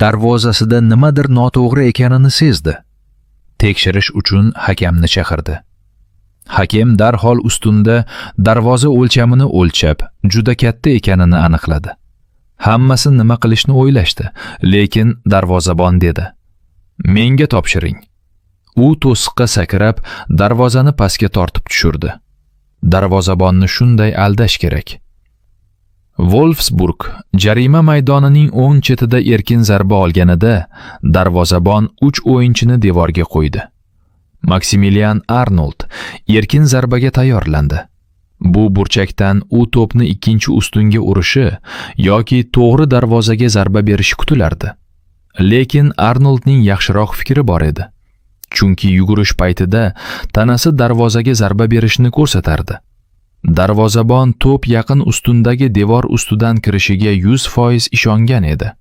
darvozasida nimadir noto'g'ri ekanini sezdi. Tekshirish uchun hakamni chaqirdi. Hakem darhol ustunda darvoza o'lchamini o'lchab, juda katta ekanini aniqladi. Hammasi nima qilishni o'ylashdi, lekin darvozabon dedi: "Menga topshiring." U to'siqqa sakrab, darvozani pastga tortib tushirdi. Darvozabonni shunday aldash kerak. Wolfsburg jarima maydonining o'ng chetida erkin zarba olganida, darvozabon 3 o'yinchini devorga qo'ydi. Maximilian Arnold erkin zarbaga tayyorlandi. Bu burchakdan u to'pni ikkinchi ustunga urishi yoki to'g'ri darvozaga zarba berishi kutilardi. Lekin Arnoldning yaxshiroq fikri bor edi. Chunki yugurish paytida tanasi darvozaga zarba berishni ko'rsatardi. Darvozabon to'p yaqin ustundagi devor ustidan kirishiga 100% ishongan edi.